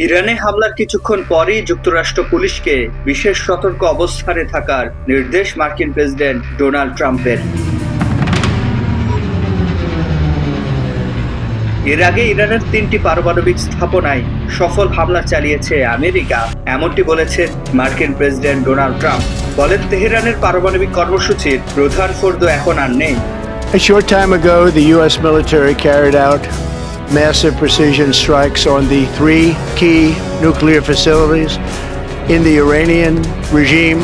ইরানে হামলার কিছুক্ষণ পরই যুক্তরাষ্ট্র পুলিশকে বিশেষ সতর্ক অবস্থানে থাকার নির্দেশ মার্কিন প্রেসিডেন্ট ডোনাল্ড ট্রাম্পের। এর আগে ইরানের 3টি পারমাণবিক স্থাপনায় সফল হামলা চালিয়েছে আমেরিকা, এমনটি বলেছেন মার্কিন প্রেসিডেন্ট ডোনাল্ড ট্রাম্প। বলেন, তেহরানের পারমাণবিক কর্মসূচির প্রধান ফর্দ এখন আর নেই। A short time ago, the U.S. military carried out massive precision strikes on the 3 key nuclear facilities in the Iranian regime,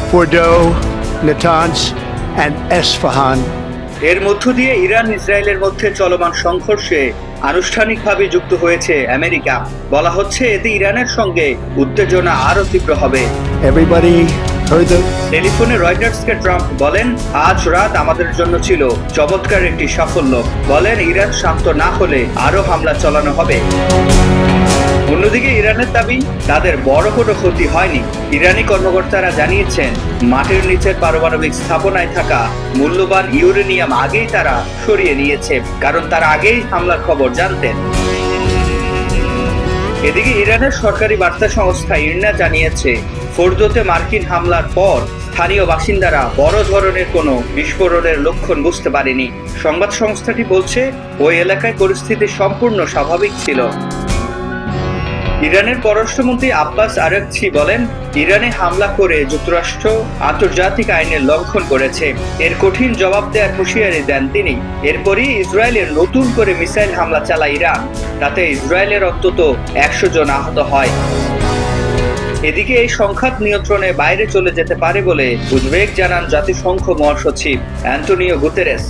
Fordo, Natanz, and Esfahan. এর মধ্য দিয়ে ইরান ইসরায়েলের মধ্যে চলমান সংঘর্ষে আনুষ্ঠানিকভাবে যুক্ত হয়েছে আমেরিকা। বলা হচ্ছে এতে ইরানের সঙ্গে উত্তেজনা আরও তীব্র হবে। Everybody heard the টেলিফোনে রয়টার্সকে ট্রাম্প বলেন, আজ রাত আমাদের জন্য ছিল চমৎকার একটি সাফল্য। বলেন, ইরান শান্ত না হলে আরও হামলা চালানো হবে। অন্যদিকে ইরানের দাবি, তাদের বড় কোনো ক্ষতি হয়নি। ইরানি কর্মকর্তারা জানিয়েছেন, মাটির নিচের পারমাণবিক স্থাপনায় থাকা মূল্যবান ইউরেনিয়াম আগেই তারা সরিয়ে নিয়েছে, কারণ তারা আগেই হামলার খবর জানতেন। এদিকে ইরানের সরকারি বার্তা সংস্থা ইরনা জানিয়েছে, ফোর্দোতে মার্কিন হামলার পর স্থানীয় বাসিন্দারা বড় ধরনের কোনো বিস্ফোরণের লক্ষণ বুঝতে পারেনি। সংবাদ সংস্থাটি বলছে, ওই এলাকায় পরিস্থিতি সম্পূর্ণ স্বাভাবিক ছিল। ইরানের পররাষ্ট্রমন্ত্রী আব্বাস আরাগচি বলেন, ইরানে হামলা করে যুক্তরাষ্ট্র আন্তর্জাতিক আইনের লঙ্ঘন করেছে। এর কঠিন জবাব দেওয়ার হুঁশিয়ারি দেন তিনি। এরপরই ইসরায়েলের নতুন করে মিসাইল হামলা চালায় ইরান। তাতে ইসরায়েলের অন্তত 100 জন আহত হয়। এদিকে এই সংঘাত নিয়ন্ত্রণের বাইরে চলে যেতে পারে বলে উদ্বেগ জানান জাতিসংঘ মহাসচিব অ্যান্টোনিও গুতেরেস।